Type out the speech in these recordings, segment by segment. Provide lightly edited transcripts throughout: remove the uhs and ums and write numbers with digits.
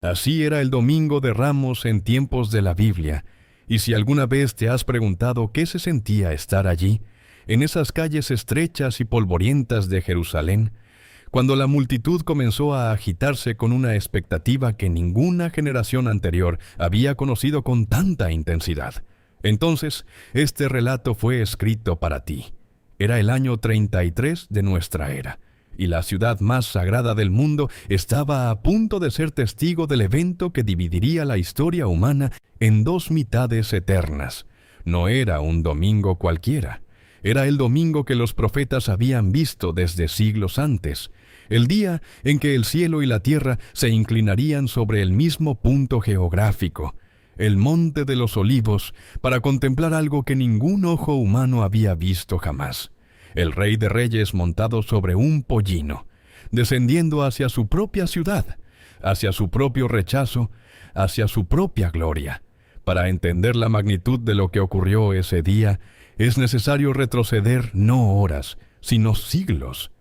Así era el Domingo de Ramos en tiempos de la Biblia, y si alguna vez te has preguntado qué se sentía estar allí, en esas calles estrechas y polvorientas de Jerusalén, cuando la multitud comenzó a agitarse con una expectativa que ninguna generación anterior había conocido con tanta intensidad, entonces este relato fue escrito para ti. Era el año 33 de nuestra era, y la ciudad más sagrada del mundo estaba a punto de ser testigo del evento que dividiría la historia humana en dos mitades eternas. No era un domingo cualquiera. Era el domingo que los profetas habían visto desde siglos antes, el día en que el cielo y la tierra se inclinarían sobre el mismo punto geográfico, el Monte de los Olivos, para contemplar algo que ningún ojo humano había visto jamás. El Rey de Reyes montado sobre un pollino, descendiendo hacia su propia ciudad, hacia su propio rechazo, hacia su propia gloria. Para entender la magnitud de lo que ocurrió ese día, es necesario retroceder no horas, sino siglos.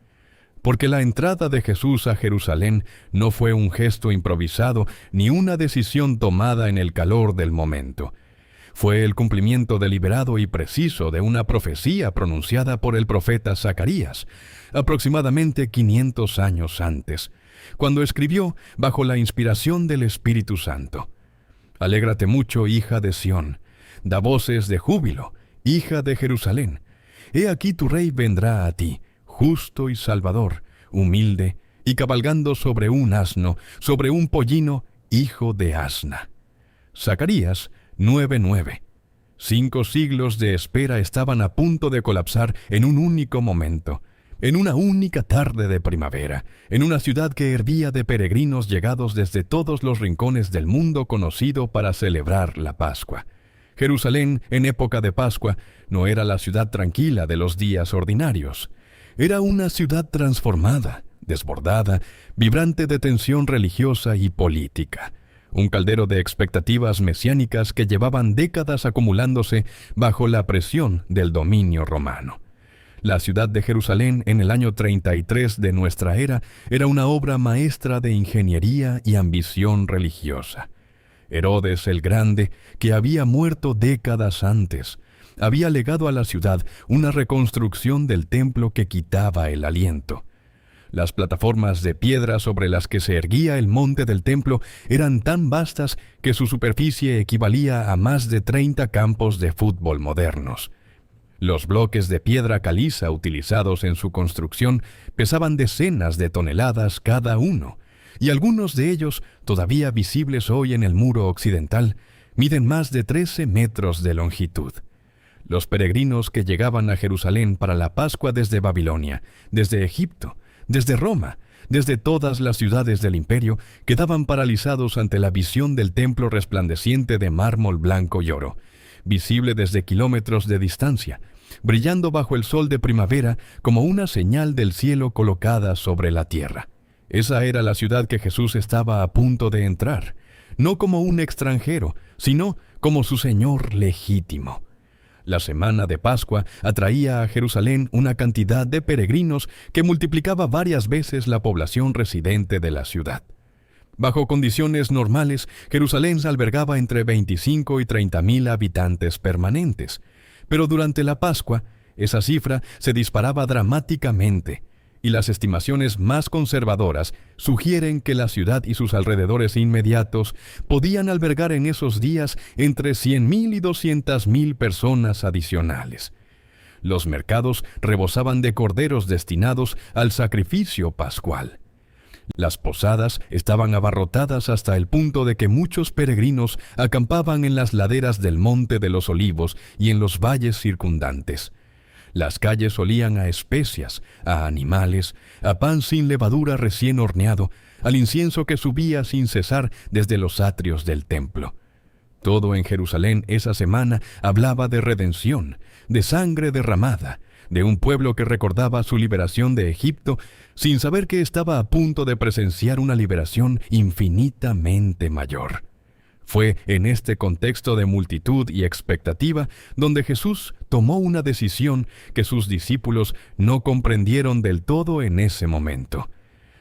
Porque la entrada de Jesús a Jerusalén no fue un gesto improvisado ni una decisión tomada en el calor del momento. Fue el cumplimiento deliberado y preciso de una profecía pronunciada por el profeta Zacarías, aproximadamente 500 años antes, cuando escribió bajo la inspiración del Espíritu Santo: «Alégrate mucho, hija de Sión, da voces de júbilo, hija de Jerusalén. He aquí tu rey vendrá a ti, justo y salvador, humilde, y cabalgando sobre un asno, sobre un pollino, hijo de asna». Zacarías 9:9. 5 siglos de espera estaban a punto de colapsar en un único momento, en una única tarde de primavera, en una ciudad que hervía de peregrinos llegados desde todos los rincones del mundo conocido para celebrar la Pascua. Jerusalén, en época de Pascua, no era la ciudad tranquila de los días ordinarios. Era una ciudad transformada, desbordada, vibrante de tensión religiosa y política. Un caldero de expectativas mesiánicas que llevaban décadas acumulándose bajo la presión del dominio romano. La ciudad de Jerusalén en el año 33 de nuestra era era una obra maestra de ingeniería y ambición religiosa. Herodes el Grande, que había muerto décadas antes, había legado a la ciudad una reconstrucción del templo que quitaba el aliento. Las plataformas de piedra sobre las que se erguía el monte del templo eran tan vastas que su superficie equivalía a más de 30 campos de fútbol modernos. Los bloques de piedra caliza utilizados en su construcción pesaban decenas de toneladas cada uno, y algunos de ellos, todavía visibles hoy en el muro occidental, miden más de 13 metros de longitud. Los peregrinos que llegaban a Jerusalén para la Pascua desde Babilonia, desde Egipto, desde Roma, desde todas las ciudades del imperio, quedaban paralizados ante la visión del templo resplandeciente de mármol blanco y oro, visible desde kilómetros de distancia, brillando bajo el sol de primavera como una señal del cielo colocada sobre la tierra. Esa era la ciudad que Jesús estaba a punto de entrar, no como un extranjero, sino como su Señor legítimo. La semana de Pascua atraía a Jerusalén una cantidad de peregrinos que multiplicaba varias veces la población residente de la ciudad. Bajo condiciones normales, Jerusalén albergaba entre 25 y 30,000 habitantes permanentes, pero durante la Pascua, esa cifra se disparaba dramáticamente, y las estimaciones más conservadoras sugieren que la ciudad y sus alrededores inmediatos podían albergar en esos días entre 100,000 y 200,000 personas adicionales. Los mercados rebosaban de corderos destinados al sacrificio pascual. Las posadas estaban abarrotadas hasta el punto de que muchos peregrinos acampaban en las laderas del Monte de los Olivos y en los valles circundantes. Las calles olían a especias, a animales, a pan sin levadura recién horneado, al incienso que subía sin cesar desde los atrios del templo. Todo en Jerusalén esa semana hablaba de redención, de sangre derramada, de un pueblo que recordaba su liberación de Egipto sin saber que estaba a punto de presenciar una liberación infinitamente mayor. Fue en este contexto de multitud y expectativa donde Jesús tomó una decisión que sus discípulos no comprendieron del todo en ese momento.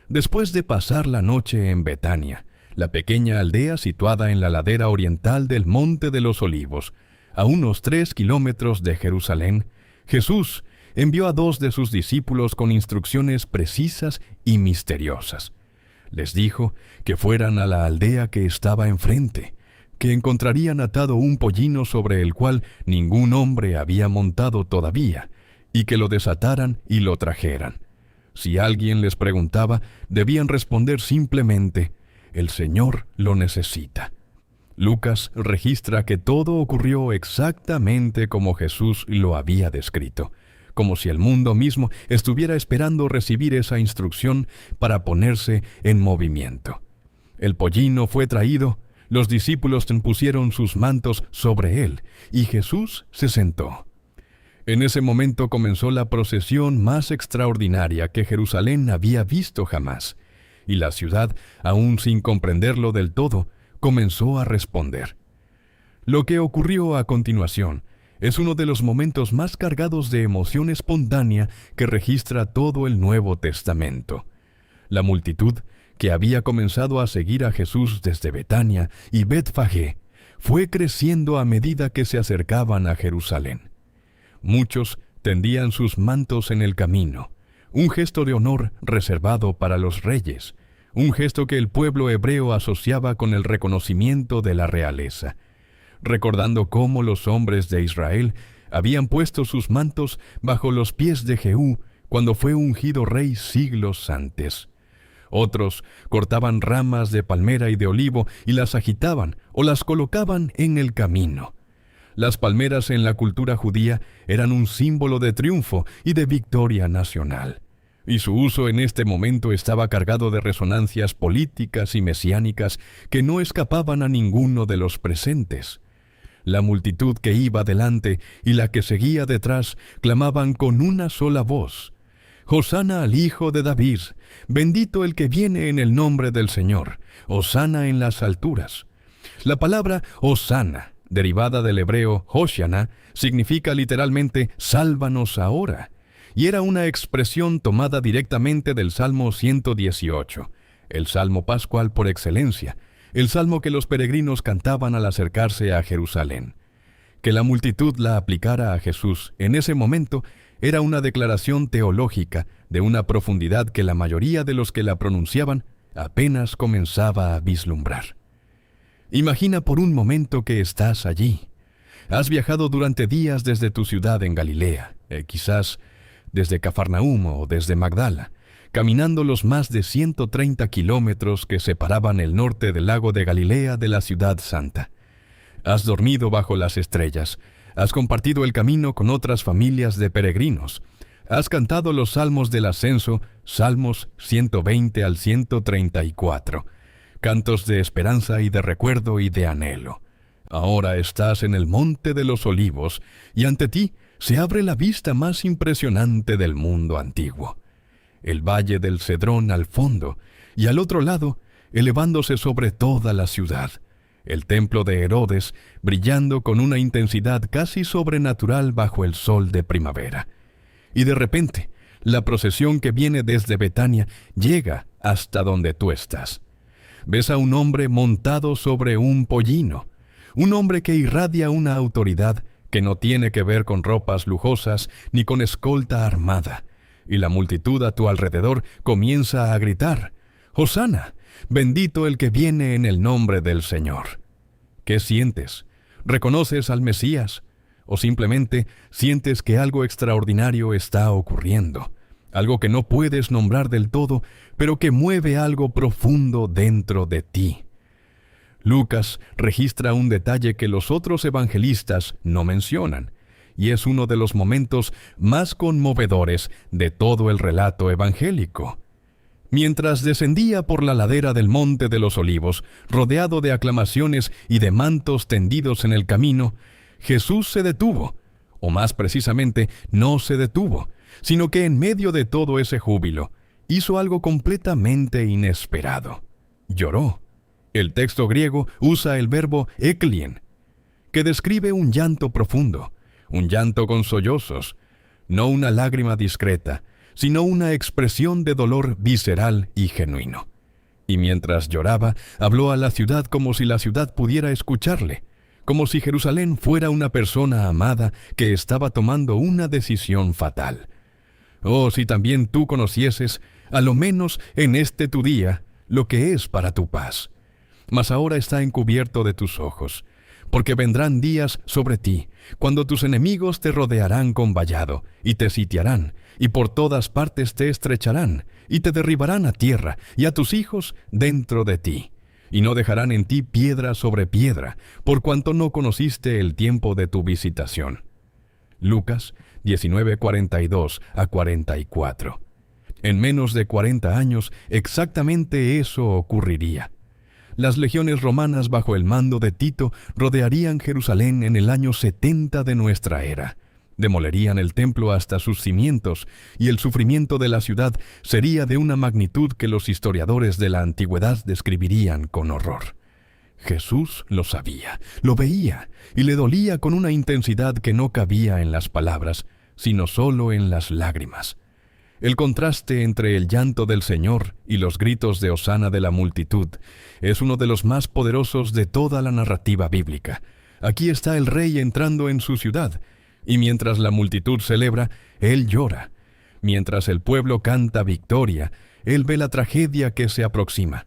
Después de pasar la noche en Betania, la pequeña aldea situada en la ladera oriental del Monte de los Olivos, a unos 3 kilómetros de Jerusalén, Jesús envió a 2 de sus discípulos con instrucciones precisas y misteriosas. Les dijo que fueran a la aldea que estaba enfrente, que encontrarían atado un pollino sobre el cual ningún hombre había montado todavía, y que lo desataran y lo trajeran. Si alguien les preguntaba, debían responder simplemente: «El Señor lo necesita». Lucas registra que todo ocurrió exactamente como Jesús lo había descrito, como si el mundo mismo estuviera esperando recibir esa instrucción para ponerse en movimiento. El pollino fue traído, los discípulos pusieron sus mantos sobre él, y Jesús se sentó. En ese momento comenzó la procesión más extraordinaria que Jerusalén había visto jamás, y la ciudad, aún sin comprenderlo del todo, comenzó a responder. Lo que ocurrió a continuación es uno de los momentos más cargados de emoción espontánea que registra todo el Nuevo Testamento. La multitud, que había comenzado a seguir a Jesús desde Betania y Betfagé, fue creciendo a medida que se acercaban a Jerusalén. Muchos tendían sus mantos en el camino, un gesto de honor reservado para los reyes, un gesto que el pueblo hebreo asociaba con el reconocimiento de la realeza, recordando cómo los hombres de Israel habían puesto sus mantos bajo los pies de Jehú cuando fue ungido rey siglos antes. Otros cortaban ramas de palmera y de olivo y las agitaban o las colocaban en el camino. Las palmeras en la cultura judía eran un símbolo de triunfo y de victoria nacional, y su uso en este momento estaba cargado de resonancias políticas y mesiánicas que no escapaban a ninguno de los presentes. La multitud que iba delante y la que seguía detrás clamaban con una sola voz: «Hosana al Hijo de David, bendito el que viene en el nombre del Señor, hosana en las alturas». La palabra hosana, derivada del hebreo Hoshana, significa literalmente «sálvanos ahora», y era una expresión tomada directamente del Salmo 118, el Salmo pascual por excelencia, el salmo que los peregrinos cantaban al acercarse a Jerusalén. Que la multitud la aplicara a Jesús en ese momento era una declaración teológica de una profundidad que la mayoría de los que la pronunciaban apenas comenzaba a vislumbrar. Imagina por un momento que estás allí. Has viajado durante días desde tu ciudad en Galilea, quizás desde Cafarnaúm o desde Magdala, caminando los más de 130 kilómetros que separaban el norte del lago de Galilea de la ciudad santa. Has dormido bajo las estrellas, has compartido el camino con otras familias de peregrinos, has cantado los salmos del ascenso, Salmos 120 al 134, cantos de esperanza y de recuerdo y de anhelo. Ahora estás en el Monte de los Olivos y ante ti se abre la vista más impresionante del mundo antiguo. El valle del Cedrón al fondo, y al otro lado, elevándose sobre toda la ciudad, el templo de Herodes brillando con una intensidad casi sobrenatural bajo el sol de primavera. Y de repente, la procesión que viene desde Betania llega hasta donde tú estás. Ves a un hombre montado sobre un pollino, un hombre que irradia una autoridad que no tiene que ver con ropas lujosas ni con escolta armada. Y la multitud a tu alrededor comienza a gritar: «Hosana, bendito el que viene en el nombre del Señor». ¿Qué sientes? ¿Reconoces al Mesías? ¿O simplemente sientes que algo extraordinario está ocurriendo? Algo que no puedes nombrar del todo, pero que mueve algo profundo dentro de ti. Lucas registra un detalle que los otros evangelistas no mencionan, y es uno de los momentos más conmovedores de todo el relato evangélico. Mientras descendía por la ladera del Monte de los Olivos, rodeado de aclamaciones y de mantos tendidos en el camino, Jesús se detuvo, o más precisamente, no se detuvo, sino que en medio de todo ese júbilo, hizo algo completamente inesperado. Lloró. El texto griego usa el verbo eklien, que describe un llanto profundo, un llanto con sollozos, no una lágrima discreta, sino una expresión de dolor visceral y genuino. Y mientras lloraba, habló a la ciudad como si la ciudad pudiera escucharle, como si Jerusalén fuera una persona amada que estaba tomando una decisión fatal. Oh, si también tú conocieses, a lo menos en este tu día, lo que es para tu paz. Mas ahora está encubierto de tus ojos, porque vendrán días sobre ti, cuando tus enemigos te rodearán con vallado, y te sitiarán, y por todas partes te estrecharán, y te derribarán a tierra, y a tus hijos dentro de ti. Y no dejarán en ti piedra sobre piedra, por cuanto no conociste el tiempo de tu visitación. Lucas 19:42-44. En menos de 40 años, exactamente eso ocurriría. Las legiones romanas bajo el mando de Tito rodearían Jerusalén en el año 70 de nuestra era. Demolerían el templo hasta sus cimientos, y el sufrimiento de la ciudad sería de una magnitud que los historiadores de la antigüedad describirían con horror. Jesús lo sabía, lo veía, y le dolía con una intensidad que no cabía en las palabras, sino solo en las lágrimas. El contraste entre el llanto del Señor y los gritos de hosana de la multitud es uno de los más poderosos de toda la narrativa bíblica. Aquí está el rey entrando en su ciudad, y mientras la multitud celebra, él llora. Mientras el pueblo canta victoria, él ve la tragedia que se aproxima.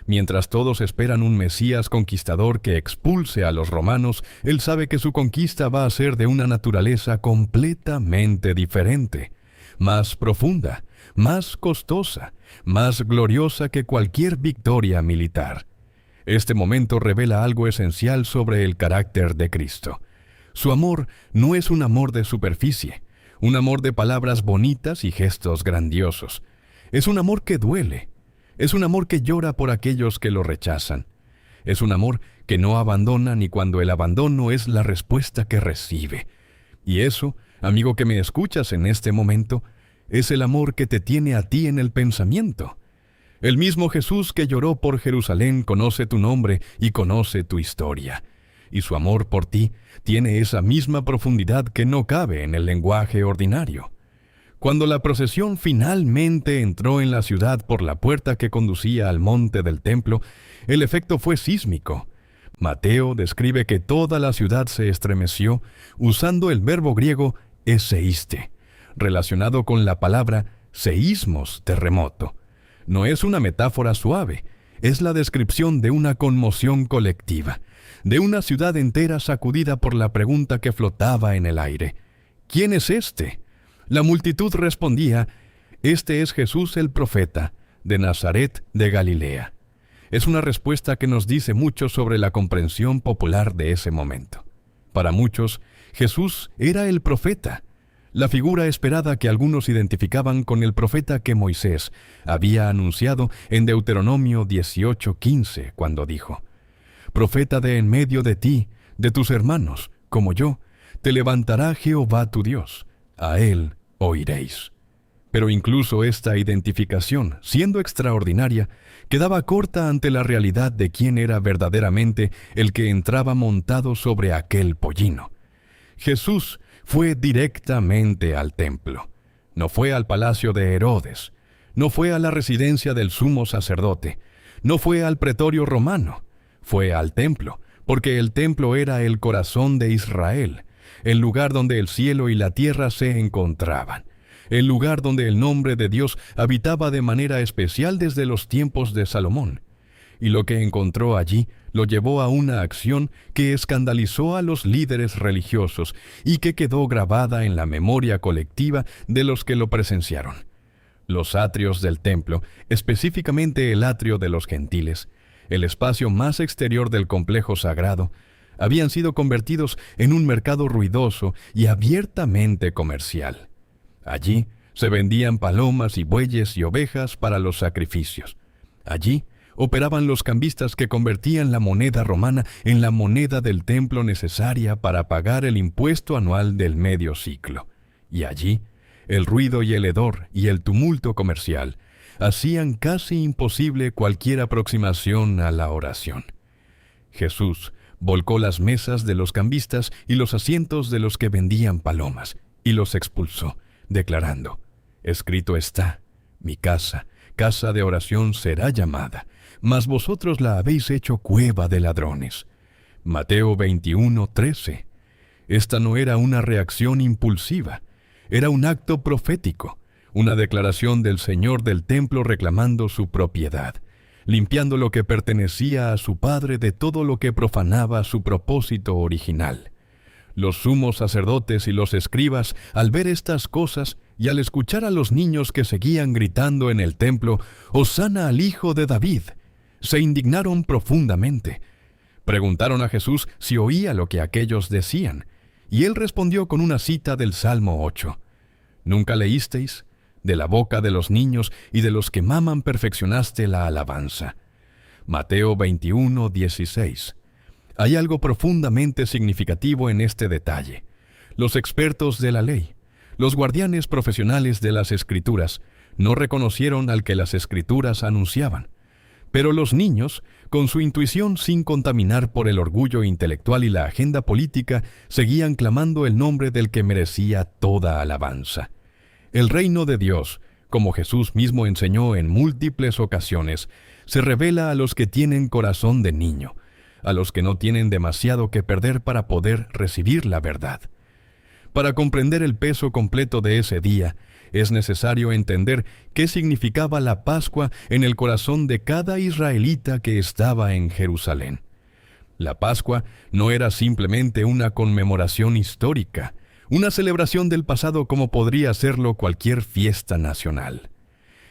Mientras todos esperan un Mesías conquistador que expulse a los romanos, él sabe que su conquista va a ser de una naturaleza completamente diferente, más profunda, más costosa, más gloriosa que cualquier victoria militar. Este momento revela algo esencial sobre el carácter de Cristo. Su amor no es un amor de superficie, un amor de palabras bonitas y gestos grandiosos. Es un amor que duele. Es un amor que llora por aquellos que lo rechazan. Es un amor que no abandona ni cuando el abandono es la respuesta que recibe. Y eso, amigo que me escuchas en este momento, es el amor que te tiene a ti en el pensamiento. El mismo Jesús que lloró por Jerusalén conoce tu nombre y conoce tu historia. Y su amor por ti tiene esa misma profundidad que no cabe en el lenguaje ordinario. Cuando la procesión finalmente entró en la ciudad por la puerta que conducía al monte del templo, el efecto fue sísmico. Mateo describe que toda la ciudad se estremeció usando el verbo griego eseíste, relacionado con la palabra seísmos, terremoto. No es una metáfora suave, es la descripción de una conmoción colectiva, de una ciudad entera sacudida por la pregunta que flotaba en el aire. ¿Quién es este? La multitud respondía, «Este es Jesús el profeta, de Nazaret de Galilea». Es una respuesta que nos dice mucho sobre la comprensión popular de ese momento. Para muchos, Jesús era el profeta, la figura esperada que algunos identificaban con el profeta que Moisés había anunciado en Deuteronomio 18:15, cuando dijo, «Profeta de en medio de ti, de tus hermanos, como yo, te levantará Jehová tu Dios, a él oiréis». Pero incluso esta identificación, siendo extraordinaria, quedaba corta ante la realidad de quién era verdaderamente el que entraba montado sobre aquel pollino. Jesús fue directamente al templo. No fue al palacio de Herodes, no fue a la residencia del sumo sacerdote, no fue al pretorio romano, fue al templo, porque el templo era el corazón de Israel, el lugar donde el cielo y la tierra se encontraban, el lugar donde el nombre de Dios habitaba de manera especial desde los tiempos de Salomón. Y lo que encontró allí lo llevó a una acción que escandalizó a los líderes religiosos y que quedó grabada en la memoria colectiva de los que lo presenciaron. Los atrios del templo, específicamente el atrio de los gentiles, el espacio más exterior del complejo sagrado, habían sido convertidos en un mercado ruidoso y abiertamente comercial. Allí se vendían palomas y bueyes y ovejas para los sacrificios. Allí operaban los cambistas que convertían la moneda romana en la moneda del templo necesaria para pagar el impuesto anual del medio ciclo. Y allí, el ruido y el hedor y el tumulto comercial hacían casi imposible cualquier aproximación a la oración. Jesús volcó las mesas de los cambistas y los asientos de los que vendían palomas, y los expulsó, declarando, «Escrito está, mi casa, casa de oración será llamada, mas vosotros la habéis hecho cueva de ladrones. Mateo 21:13. Esta no era una reacción impulsiva, era un acto profético, una declaración del Señor del templo reclamando su propiedad, limpiando lo que pertenecía a su Padre de todo lo que profanaba su propósito original. Los sumos sacerdotes y los escribas, al ver estas cosas y al escuchar a los niños que seguían gritando en el templo, «Hosana al Hijo de David», se indignaron profundamente. Preguntaron a Jesús si oía lo que aquellos decían, y él respondió con una cita del Salmo 8. «¿Nunca leísteis? De la boca de los niños y de los que maman perfeccionaste la alabanza». Mateo 21:16. Hay algo profundamente significativo en este detalle. Los expertos de la ley, los guardianes profesionales de las Escrituras, no reconocieron al que las Escrituras anunciaban. Pero los niños, con su intuición sin contaminar por el orgullo intelectual y la agenda política, seguían clamando el nombre del que merecía toda alabanza. El reino de Dios, como Jesús mismo enseñó en múltiples ocasiones, se revela a los que tienen corazón de niño, a los que no tienen demasiado que perder para poder recibir la verdad. Para comprender el peso completo de ese día, es necesario entender qué significaba la Pascua en el corazón de cada israelita que estaba en Jerusalén. La Pascua no era simplemente una conmemoración histórica, una celebración del pasado como podría serlo cualquier fiesta nacional.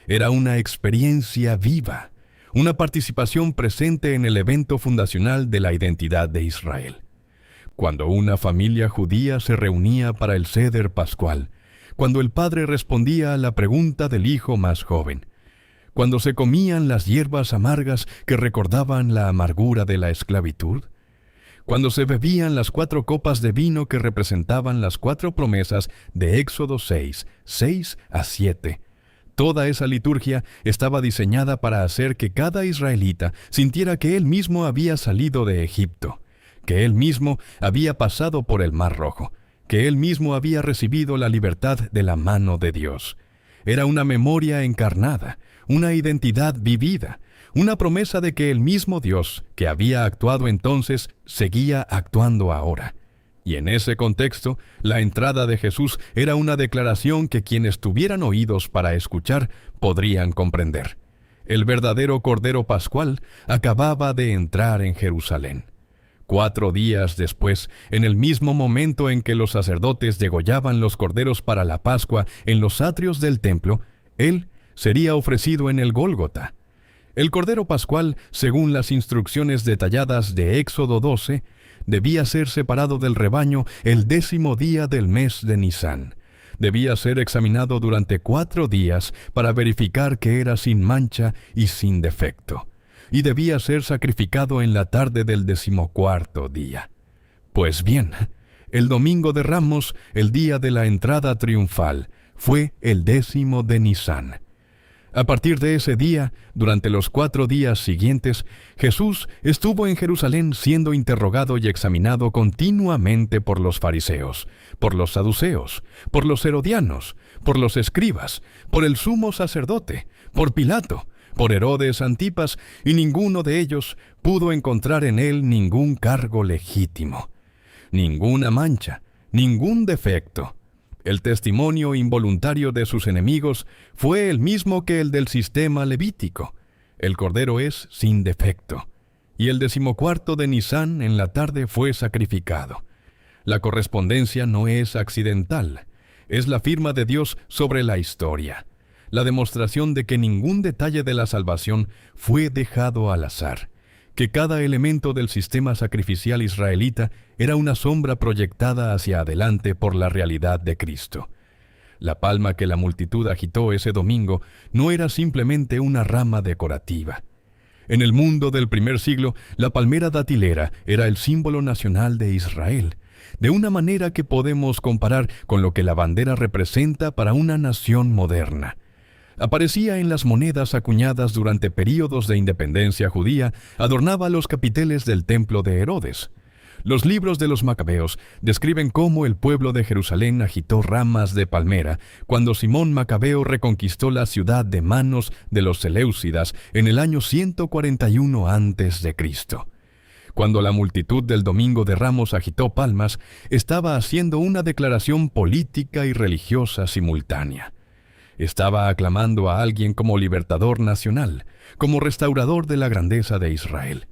Era una experiencia viva, una participación presente en el evento fundacional de la identidad de Israel. Cuando una familia judía se reunía para el Seder pascual, cuando el padre respondía a la pregunta del hijo más joven, cuando se comían las hierbas amargas que recordaban la amargura de la esclavitud, cuando se bebían las 4 copas de vino que representaban las 4 promesas de Éxodo 6:6-7, toda esa liturgia estaba diseñada para hacer que cada israelita sintiera que él mismo había salido de Egipto, que él mismo había pasado por el Mar Rojo, que él mismo había recibido la libertad de la mano de Dios. Era una memoria encarnada, una identidad vivida, una promesa de que el mismo Dios que había actuado entonces seguía actuando ahora. Y en ese contexto, la entrada de Jesús era una declaración que quienes tuvieran oídos para escuchar podrían comprender. El verdadero Cordero Pascual acababa de entrar en Jerusalén. 4 días después, en el mismo momento en que los sacerdotes degollaban los corderos para la Pascua en los atrios del templo, él sería ofrecido en el Gólgota. El Cordero Pascual, según las instrucciones detalladas de Éxodo 12, debía ser separado del rebaño el 10º día del mes de Nisán. Debía ser examinado durante 4 días para verificar que era sin mancha y sin defecto, y debía ser sacrificado en la tarde del 14º día. Pues bien, el Domingo de Ramos, el día de la entrada triunfal, fue el 10º de Nisán. A partir de ese día, durante los 4 días siguientes, Jesús estuvo en Jerusalén siendo interrogado y examinado continuamente por los fariseos, por los saduceos, por los herodianos, por los escribas, por el sumo sacerdote, por Pilato, por Herodes Antipas, y ninguno de ellos pudo encontrar en él ningún cargo legítimo, ninguna mancha, ningún defecto. El testimonio involuntario de sus enemigos fue el mismo que el del sistema levítico. El cordero es sin defecto, y el 14º de Nisán en la tarde fue sacrificado. La correspondencia no es accidental, es la firma de Dios sobre la historia, la demostración de que ningún detalle de la salvación fue dejado al azar, que cada elemento del sistema sacrificial israelita era una sombra proyectada hacia adelante por la realidad de Cristo. La palma que la multitud agitó ese domingo no era simplemente una rama decorativa. En el mundo del primer siglo, la palmera datilera era el símbolo nacional de Israel, de una manera que podemos comparar con lo que la bandera representa para una nación moderna. Aparecía en las monedas acuñadas durante períodos de independencia judía, adornaba los capiteles del templo de Herodes. Los libros de los Macabeos describen cómo el pueblo de Jerusalén agitó ramas de palmera cuando Simón Macabeo reconquistó la ciudad de manos de los Seleucidas en el año 141 a.C. Cuando la multitud del Domingo de Ramos agitó palmas, estaba haciendo una declaración política y religiosa simultánea. Estaba aclamando a alguien como libertador nacional, como restaurador de la grandeza de Israel.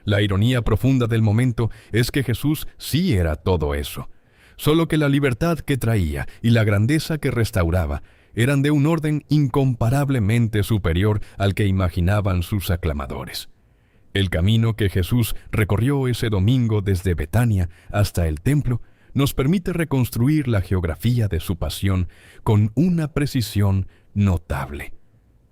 La ironía profunda del momento es que Jesús sí era todo eso, solo que la libertad que traía y la grandeza que restauraba eran de un orden incomparablemente superior al que imaginaban sus aclamadores. El camino que Jesús recorrió ese domingo desde Betania hasta el templo nos permite reconstruir la geografía de su pasión con una precisión notable.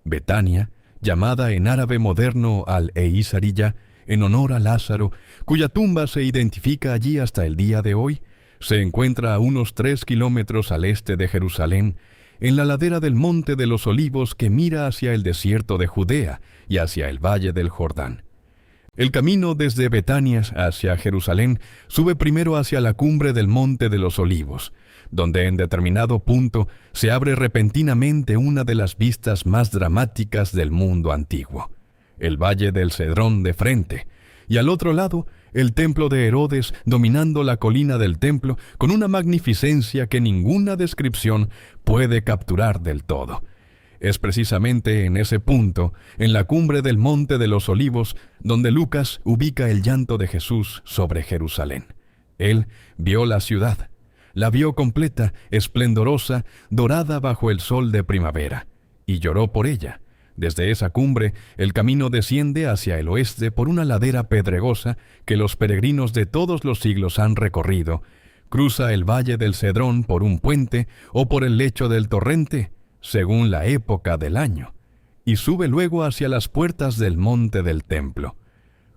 Betania, llamada en árabe moderno al-Eizariyya, en honor a Lázaro, cuya tumba se identifica allí hasta el día de hoy, se encuentra a unos 3 kilómetros al este de Jerusalén, en la ladera del Monte de los Olivos que mira hacia el desierto de Judea y hacia el valle del Jordán. El camino desde Betania hacia Jerusalén sube primero hacia la cumbre del Monte de los Olivos, donde en determinado punto se abre repentinamente una de las vistas más dramáticas del mundo antiguo, el Valle del Cedrón de frente, y al otro lado, el templo de Herodes dominando la colina del templo con una magnificencia que ninguna descripción puede capturar del todo. Es precisamente en ese punto, en la cumbre del Monte de los Olivos, donde Lucas ubica el llanto de Jesús sobre Jerusalén. Él vio la ciudad, la vio completa, esplendorosa, dorada bajo el sol de primavera, y lloró por ella. Desde esa cumbre, el camino desciende hacia el oeste por una ladera pedregosa que los peregrinos de todos los siglos han recorrido, cruza el Valle del Cedrón por un puente o por el lecho del torrente, según la época del año, y sube luego hacia las puertas del Monte del Templo.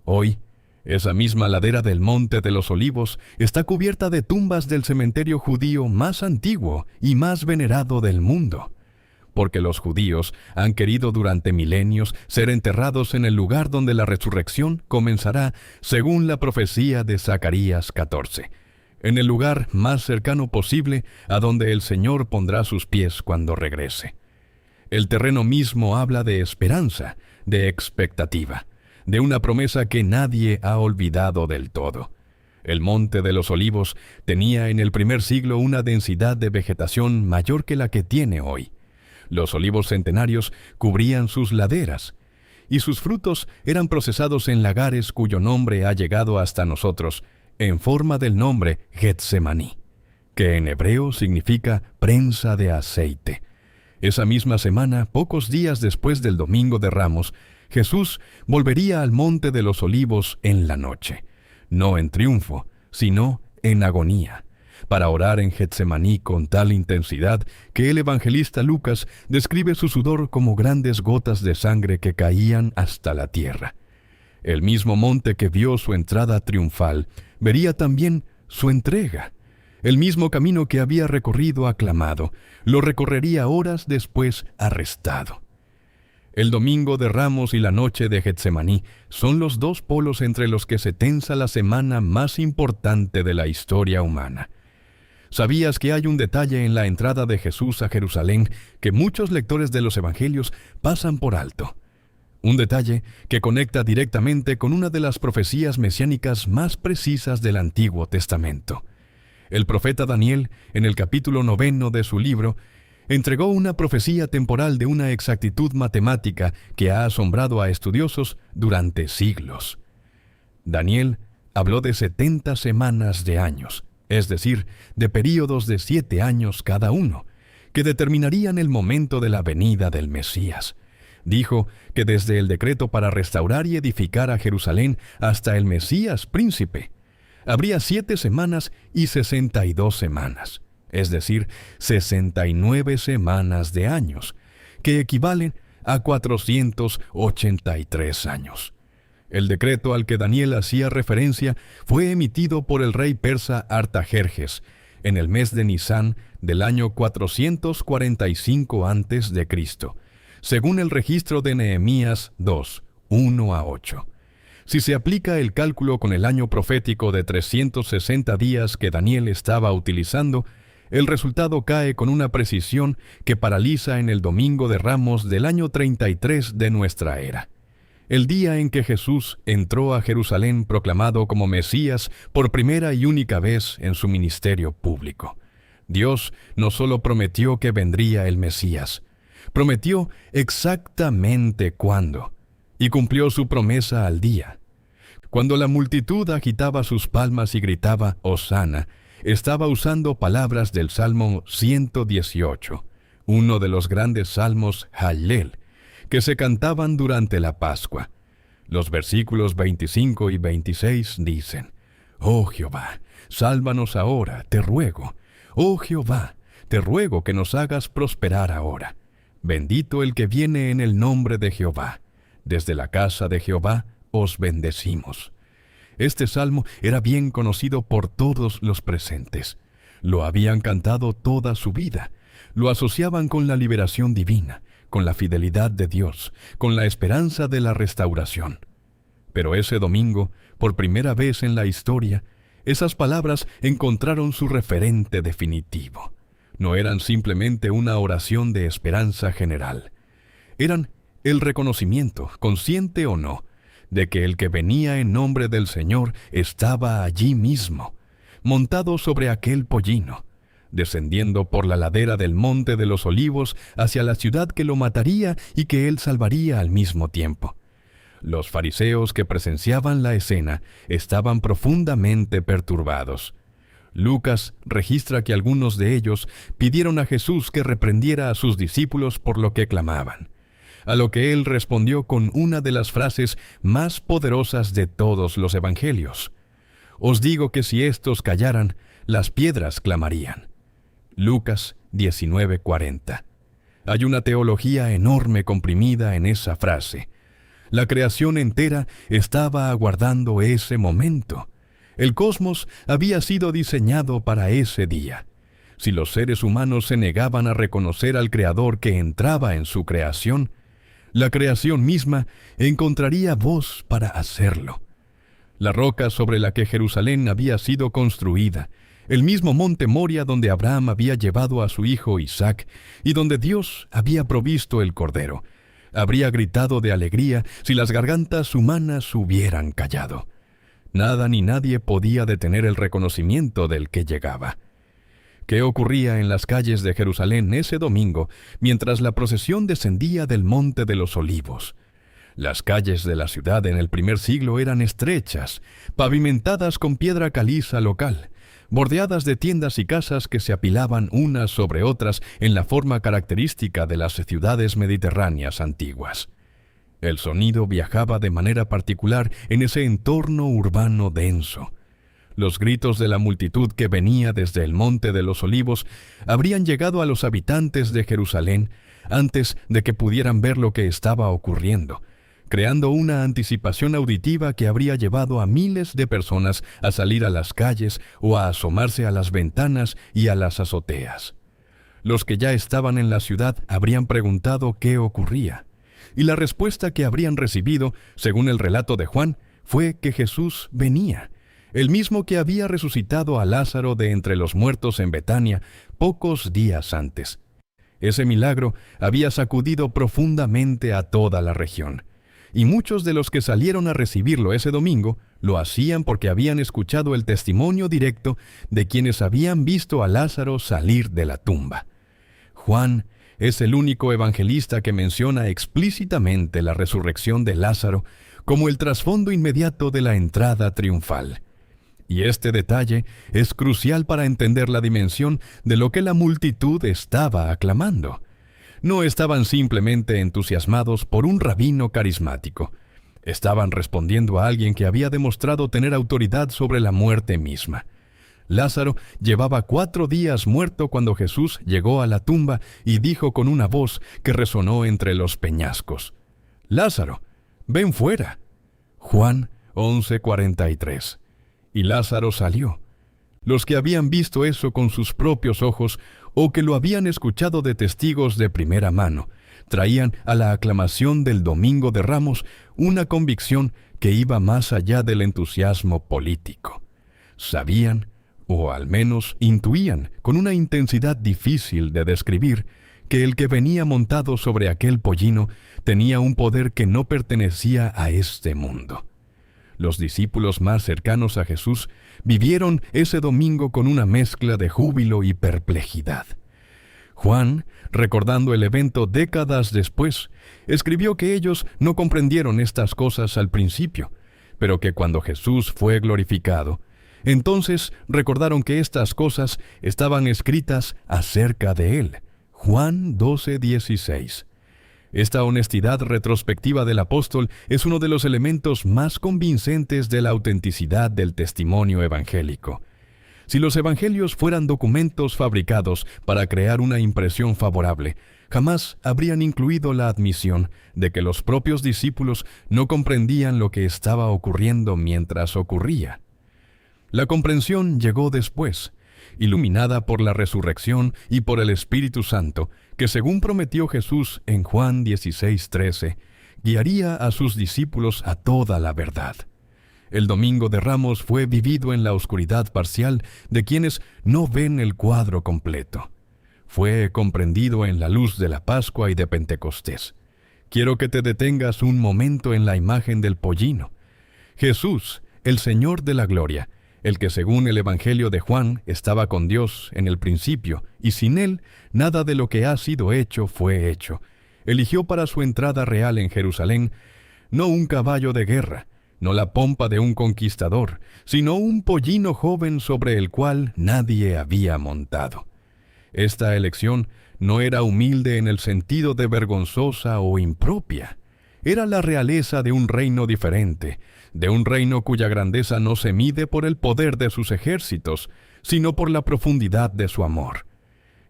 Hoy, esa misma ladera del Monte de los Olivos está cubierta de tumbas del cementerio judío más antiguo y más venerado del mundo, porque los judíos han querido durante milenios ser enterrados en el lugar donde la resurrección comenzará según la profecía de Zacarías 14, en el lugar más cercano posible a donde el Señor pondrá sus pies cuando regrese. El terreno mismo habla de esperanza, de expectativa, de una promesa que nadie ha olvidado del todo. El Monte de los Olivos tenía en el primer siglo una densidad de vegetación mayor que la que tiene hoy. Los olivos centenarios cubrían sus laderas, y sus frutos eran procesados en lagares cuyo nombre ha llegado hasta nosotros, en forma del nombre Getsemaní, que en hebreo significa prensa de aceite. Esa misma semana, pocos días después del Domingo de Ramos, Jesús volvería al Monte de los Olivos en la noche, no en triunfo, sino en agonía, para orar en Getsemaní con tal intensidad que el evangelista Lucas describe su sudor como grandes gotas de sangre que caían hasta la tierra. El mismo monte que vio su entrada triunfal, vería también su entrega. El mismo camino que había recorrido aclamado, lo recorrería horas después arrestado. El Domingo de Ramos y la noche de Getsemaní son los dos polos entre los que se tensa la semana más importante de la historia humana. ¿Sabías que hay un detalle en la entrada de Jesús a Jerusalén que muchos lectores de los Evangelios pasan por alto? Un detalle que conecta directamente con una de las profecías mesiánicas más precisas del Antiguo Testamento. El profeta Daniel, en el capítulo 9 de su libro, entregó una profecía temporal de una exactitud matemática que ha asombrado a estudiosos durante siglos. Daniel habló de 70 semanas de años, es decir, de períodos de 7 años cada uno, que determinarían el momento de la venida del Mesías. Dijo que desde el decreto para restaurar y edificar a Jerusalén hasta el Mesías príncipe, habría 7 semanas y 62 semanas, es decir, 69 semanas de años, que equivalen a 483 años. El decreto al que Daniel hacía referencia fue emitido por el rey persa Artajerjes en el mes de Nisán del año 445 a.C., según el registro de Nehemías 2, 1 a 8. Si se aplica el cálculo con el año profético de 360 días que Daniel estaba utilizando, el resultado cae con una precisión que paraliza en el Domingo de Ramos del año 33 de nuestra era, el día en que Jesús entró a Jerusalén proclamado como Mesías por primera y única vez en su ministerio público. Dios no solo prometió que vendría el Mesías, prometió exactamente cuándo, y cumplió su promesa al día. Cuando la multitud agitaba sus palmas y gritaba «Hosana», estaba usando palabras del Salmo 118, uno de los grandes salmos Hallel, que se cantaban durante la Pascua. Los versículos 25 y 26 dicen: «Oh Jehová, sálvanos ahora, te ruego. Oh Jehová, te ruego que nos hagas prosperar ahora. Bendito el que viene en el nombre de Jehová. Desde la casa de Jehová os bendecimos». Este salmo era bien conocido por todos los presentes. Lo habían cantado toda su vida. Lo asociaban con la liberación divina, con la fidelidad de Dios, con la esperanza de la restauración. Pero ese domingo, por primera vez en la historia, esas palabras encontraron su referente definitivo. No eran simplemente una oración de esperanza general. Eran el reconocimiento, consciente o no, de que el que venía en nombre del Señor estaba allí mismo, montado sobre aquel pollino, descendiendo por la ladera del Monte de los Olivos hacia la ciudad que lo mataría y que él salvaría al mismo tiempo. Los fariseos que presenciaban la escena estaban profundamente perturbados. Lucas registra que algunos de ellos pidieron a Jesús que reprendiera a sus discípulos por lo que clamaban, a lo que él respondió con una de las frases más poderosas de todos los evangelios: «Os digo que si éstos callaran, las piedras clamarían». Lucas 19:40. Hay una teología enorme comprimida en esa frase. La creación entera estaba aguardando ese momento. El cosmos había sido diseñado para ese día. Si los seres humanos se negaban a reconocer al Creador que entraba en su creación, la creación misma encontraría voz para hacerlo. La roca sobre la que Jerusalén había sido construida, el mismo monte Moria donde Abraham había llevado a su hijo Isaac y donde Dios había provisto el cordero, habría gritado de alegría si las gargantas humanas hubieran callado. Nada ni nadie podía detener el reconocimiento del que llegaba. ¿Qué ocurría en las calles de Jerusalén ese domingo mientras la procesión descendía del Monte de los Olivos? Las calles de la ciudad en el primer siglo eran estrechas, pavimentadas con piedra caliza local, bordeadas de tiendas y casas que se apilaban unas sobre otras en la forma característica de las ciudades mediterráneas antiguas. El sonido viajaba de manera particular en ese entorno urbano denso. Los gritos de la multitud que venía desde el Monte de los Olivos habrían llegado a los habitantes de Jerusalén antes de que pudieran ver lo que estaba ocurriendo, creando una anticipación auditiva que habría llevado a miles de personas a salir a las calles o a asomarse a las ventanas y a las azoteas. Los que ya estaban en la ciudad habrían preguntado qué ocurría, y la respuesta que habrían recibido, según el relato de Juan, fue que Jesús venía, el mismo que había resucitado a Lázaro de entre los muertos en Betania pocos días antes. Ese milagro había sacudido profundamente a toda la región, y muchos de los que salieron a recibirlo ese domingo lo hacían porque habían escuchado el testimonio directo de quienes habían visto a Lázaro salir de la tumba. Juan es el único evangelista que menciona explícitamente la resurrección de Lázaro como el trasfondo inmediato de la entrada triunfal. Y este detalle es crucial para entender la dimensión de lo que la multitud estaba aclamando. No estaban simplemente entusiasmados por un rabino carismático. Estaban respondiendo a alguien que había demostrado tener autoridad sobre la muerte misma. Lázaro llevaba 4 días muerto cuando Jesús llegó a la tumba y dijo con una voz que resonó entre los peñascos: «Lázaro, ven fuera». Juan 11:43. Y Lázaro salió. Los que habían visto eso con sus propios ojos o que lo habían escuchado de testigos de primera mano, traían a la aclamación del Domingo de Ramos una convicción que iba más allá del entusiasmo político. Sabían, o al menos intuían, con una intensidad difícil de describir, que el que venía montado sobre aquel pollino tenía un poder que no pertenecía a este mundo. Los discípulos más cercanos a Jesús vivieron ese domingo con una mezcla de júbilo y perplejidad. Juan, recordando el evento décadas después, escribió que ellos no comprendieron estas cosas al principio, pero que cuando Jesús fue glorificado, entonces recordaron que estas cosas estaban escritas acerca de él. Juan 12:16. Esta honestidad retrospectiva del apóstol es uno de los elementos más convincentes de la autenticidad del testimonio evangélico. Si los evangelios fueran documentos fabricados para crear una impresión favorable, jamás habrían incluido la admisión de que los propios discípulos no comprendían lo que estaba ocurriendo mientras ocurría. La comprensión llegó después, iluminada por la resurrección y por el Espíritu Santo, que según prometió Jesús en Juan 16:13, guiaría a sus discípulos a toda la verdad. El Domingo de Ramos fue vivido en la oscuridad parcial de quienes no ven el cuadro completo. Fue comprendido en la luz de la Pascua y de Pentecostés. Quiero que te detengas un momento en la imagen del pollino. Jesús, el Señor de la gloria, el que según el Evangelio de Juan estaba con Dios en el principio, y sin Él nada de lo que ha sido hecho fue hecho, eligió para su entrada real en Jerusalén no un caballo de guerra, no la pompa de un conquistador, sino un pollino joven sobre el cual nadie había montado. Esta elección no era humilde en el sentido de vergonzosa o impropia. Era la realeza de un reino diferente, de un reino cuya grandeza no se mide por el poder de sus ejércitos, sino por la profundidad de su amor.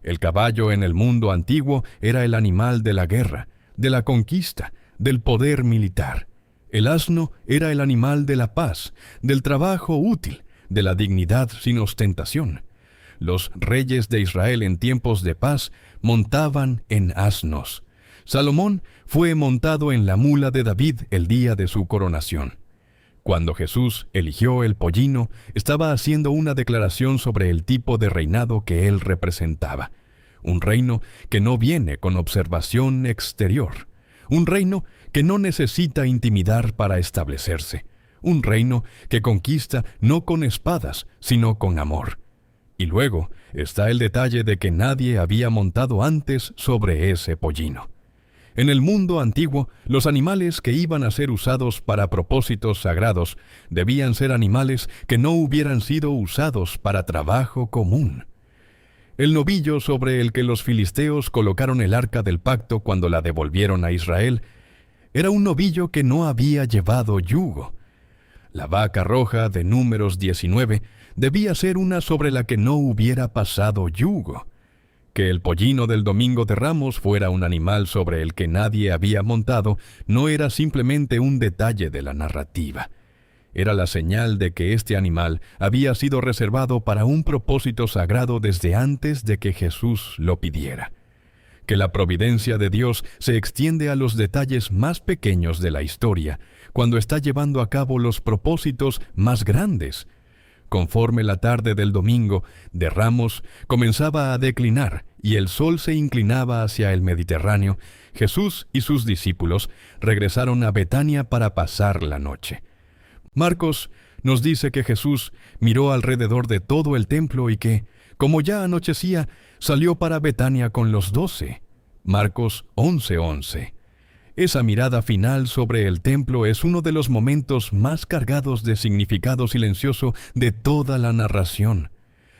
El caballo en el mundo antiguo era el animal de la guerra, de la conquista, del poder militar. El asno era el animal de la paz, del trabajo útil, de la dignidad sin ostentación. Los reyes de Israel en tiempos de paz montaban en asnos. Salomón fue montado en la mula de David el día de su coronación. Cuando Jesús eligió el pollino, estaba haciendo una declaración sobre el tipo de reinado que él representaba. Un reino que no viene con observación exterior. Un reino que no necesita intimidar para establecerse. Un reino que conquista no con espadas, sino con amor. Y luego está el detalle de que nadie había montado antes sobre ese pollino. En el mundo antiguo, los animales que iban a ser usados para propósitos sagrados debían ser animales que no hubieran sido usados para trabajo común. El novillo sobre el que los filisteos colocaron el arca del pacto cuando la devolvieron a Israel era un novillo que no había llevado yugo. La vaca roja de Números 19 debía ser una sobre la que no hubiera pasado yugo. Que el pollino del Domingo de Ramos fuera un animal sobre el que nadie había montado no era simplemente un detalle de la narrativa. Era la señal de que este animal había sido reservado para un propósito sagrado desde antes de que Jesús lo pidiera. Que la providencia de Dios se extiende a los detalles más pequeños de la historia, cuando está llevando a cabo los propósitos más grandes. Conforme la tarde del Domingo de Ramos comenzaba a declinar y el sol se inclinaba hacia el Mediterráneo, Jesús y sus discípulos regresaron a Betania para pasar la noche. Marcos nos dice que Jesús miró alrededor de todo el templo y que, como ya anochecía, salió para Betania con los 12. Marcos 11:11. Esa mirada final sobre el templo es uno de los momentos más cargados de significado silencioso de toda la narración.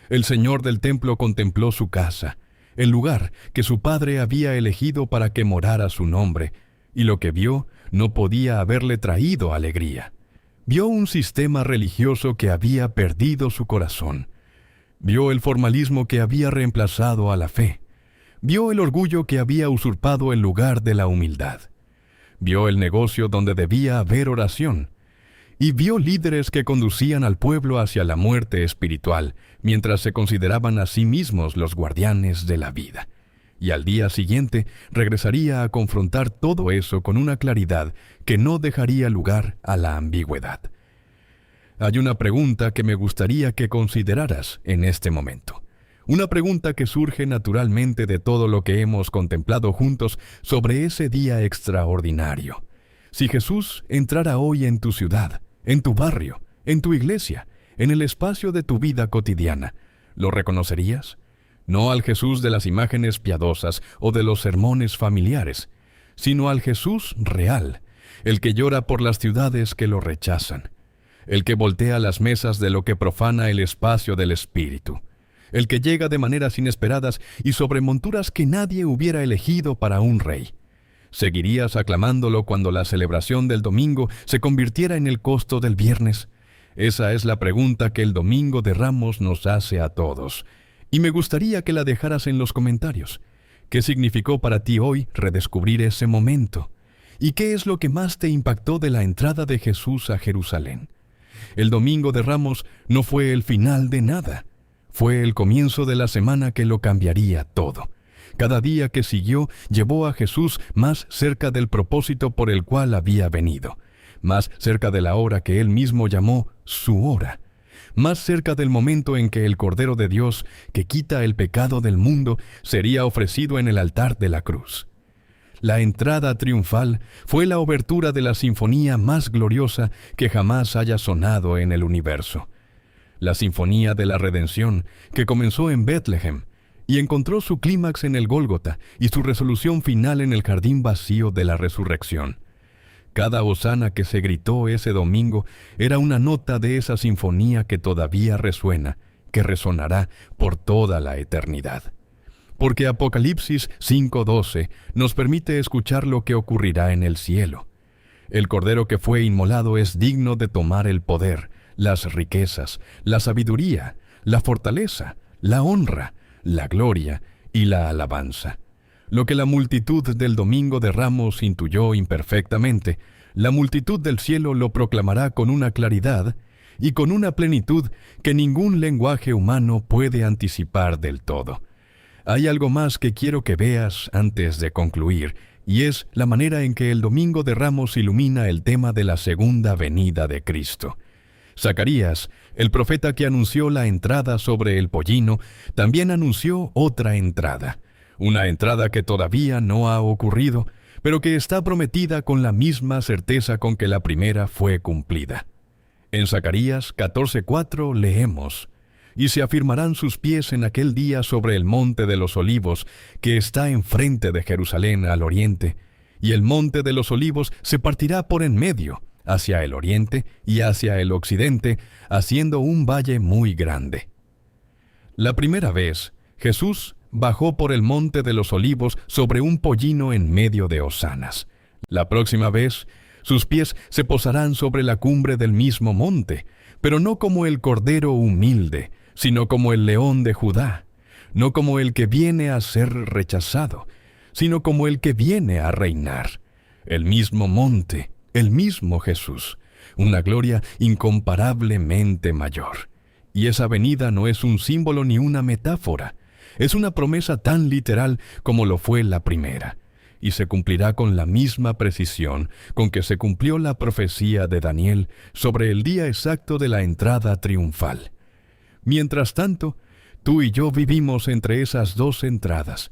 El Señor del templo contempló su casa, el lugar que su Padre había elegido para que morara su nombre, y lo que vio no podía haberle traído alegría. Vio un sistema religioso que había perdido su corazón. Vio el formalismo que había reemplazado a la fe. Vio el orgullo que había usurpado el lugar de la humildad. Vio el negocio donde debía haber oración. Y vio líderes que conducían al pueblo hacia la muerte espiritual, mientras se consideraban a sí mismos los guardianes de la vida. y al día siguiente regresaría a confrontar todo eso con una claridad que no dejaría lugar a la ambigüedad. Hay una pregunta que me gustaría que consideraras en este momento. Una pregunta que surge naturalmente de todo lo que hemos contemplado juntos sobre ese día extraordinario. Si Jesús entrara hoy en tu ciudad, en tu barrio, en tu iglesia, en el espacio de tu vida cotidiana, ¿lo reconocerías? No al Jesús de las imágenes piadosas o de los sermones familiares, sino al Jesús real, el que llora por las ciudades que lo rechazan, el que voltea las mesas de lo que profana el espacio del Espíritu, el que llega de maneras inesperadas y sobre monturas que nadie hubiera elegido para un rey. ¿Seguirías aclamándolo cuando la celebración del domingo se convirtiera en el costo del viernes? Esa es la pregunta que el Domingo de Ramos nos hace a todos. Y me gustaría que la dejaras en los comentarios. ¿Qué significó para ti hoy redescubrir ese momento? ¿Y qué es lo que más te impactó de la entrada de Jesús a Jerusalén? El Domingo de Ramos no fue el final de nada. Fue el comienzo de la semana que lo cambiaría todo. Cada día que siguió llevó a Jesús más cerca del propósito por el cual había venido, más cerca de la hora que él mismo llamó su hora, más cerca del momento en que el Cordero de Dios, que quita el pecado del mundo, sería ofrecido en el altar de la cruz. La entrada triunfal fue la obertura de la sinfonía más gloriosa que jamás haya sonado en el universo. La sinfonía de la redención, que comenzó en Betlehem y encontró su clímax en el Gólgota y su resolución final en el jardín vacío de la resurrección. Cada hosana que se gritó ese domingo era una nota de esa sinfonía que todavía resuena, que resonará por toda la eternidad. Porque Apocalipsis 5:12 nos permite escuchar lo que ocurrirá en el cielo. El Cordero que fue inmolado es digno de tomar el poder, las riquezas, la sabiduría, la fortaleza, la honra, la gloria y la alabanza. Lo que la multitud del Domingo de Ramos intuyó imperfectamente, la multitud del cielo lo proclamará con una claridad y con una plenitud que ningún lenguaje humano puede anticipar del todo. Hay algo más que quiero que veas antes de concluir, y es la manera en que el Domingo de Ramos ilumina el tema de la segunda venida de Cristo. Zacarías, el profeta que anunció la entrada sobre el pollino, también anunció otra entrada. Una entrada que todavía no ha ocurrido, pero que está prometida con la misma certeza con que la primera fue cumplida. En Zacarías 14:4 leemos: «Y se afirmarán sus pies en aquel día sobre el monte de los olivos, que está enfrente de Jerusalén al oriente, y el monte de los olivos se partirá por en medio, hacia el oriente y hacia el occidente, haciendo un valle muy grande». La primera vez, Jesús bajó por el monte de los olivos sobre un pollino en medio de hosanas. La próxima vez, sus pies se posarán sobre la cumbre del mismo monte, pero no como el cordero humilde, sino como el león de Judá, no como el que viene a ser rechazado, sino como el que viene a reinar. El mismo monte, el mismo Jesús, una gloria incomparablemente mayor. Y esa venida no es un símbolo ni una metáfora, es una promesa tan literal como lo fue la primera, y se cumplirá con la misma precisión con que se cumplió la profecía de Daniel sobre el día exacto de la entrada triunfal. Mientras tanto, tú y yo vivimos entre esas dos entradas.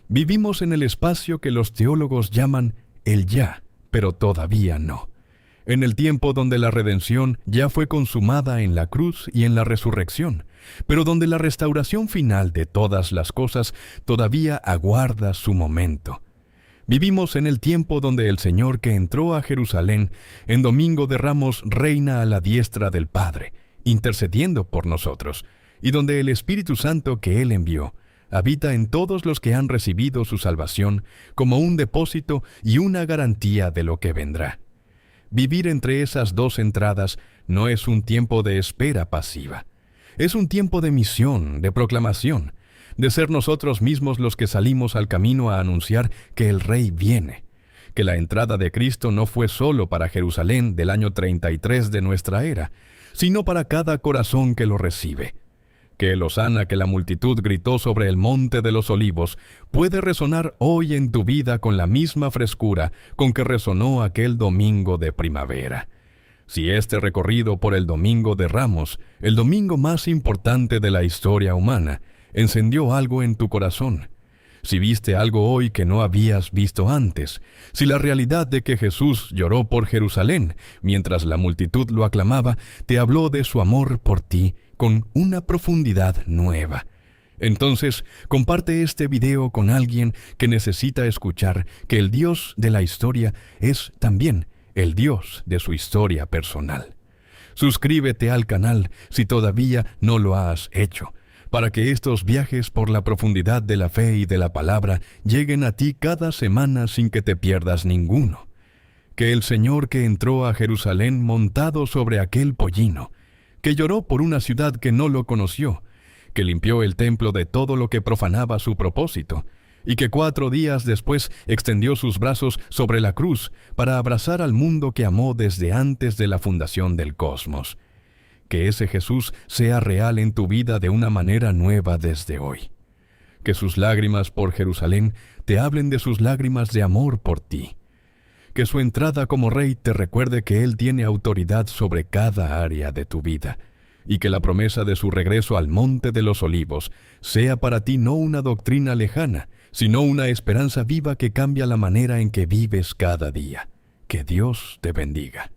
Vivimos en el espacio que los teólogos llaman el ya, pero todavía no. En el tiempo donde la redención ya fue consumada en la cruz y en la resurrección, pero donde la restauración final de todas las cosas todavía aguarda su momento. Vivimos en el tiempo donde el Señor que entró a Jerusalén en Domingo de Ramos reina a la diestra del Padre, intercediendo por nosotros, y donde el Espíritu Santo que Él envió habita en todos los que han recibido su salvación como un depósito y una garantía de lo que vendrá. Vivir entre esas dos entradas no es un tiempo de espera pasiva. Es un tiempo de misión, de proclamación, de ser nosotros mismos los que salimos al camino a anunciar que el Rey viene, que la entrada de Cristo no fue solo para Jerusalén del año 33 de nuestra era, sino para cada corazón que lo recibe, que el hosana que la multitud gritó sobre el monte de los olivos puede resonar hoy en tu vida con la misma frescura con que resonó aquel domingo de primavera. Si este recorrido por el Domingo de Ramos, el domingo más importante de la historia humana, encendió algo en tu corazón, si viste algo hoy que no habías visto antes, si la realidad de que Jesús lloró por Jerusalén mientras la multitud lo aclamaba, te habló de su amor por ti con una profundidad nueva, entonces comparte este video con alguien que necesita escuchar que el Dios de la historia es también el Dios de su historia personal. Suscríbete al canal si todavía no lo has hecho, para que estos viajes por la profundidad de la fe y de la palabra lleguen a ti cada semana sin que te pierdas ninguno. Que el Señor que entró a Jerusalén montado sobre aquel pollino, que lloró por una ciudad que no lo conoció, que limpió el templo de todo lo que profanaba su propósito, y que 4 días después extendió sus brazos sobre la cruz para abrazar al mundo que amó desde antes de la fundación del cosmos. Que ese Jesús sea real en tu vida de una manera nueva desde hoy. Que sus lágrimas por Jerusalén te hablen de sus lágrimas de amor por ti. Que su entrada como rey te recuerde que Él tiene autoridad sobre cada área de tu vida, y que la promesa de su regreso al Monte de los Olivos sea para ti no una doctrina lejana, sino una esperanza viva que cambia la manera en que vives cada día. Que Dios te bendiga.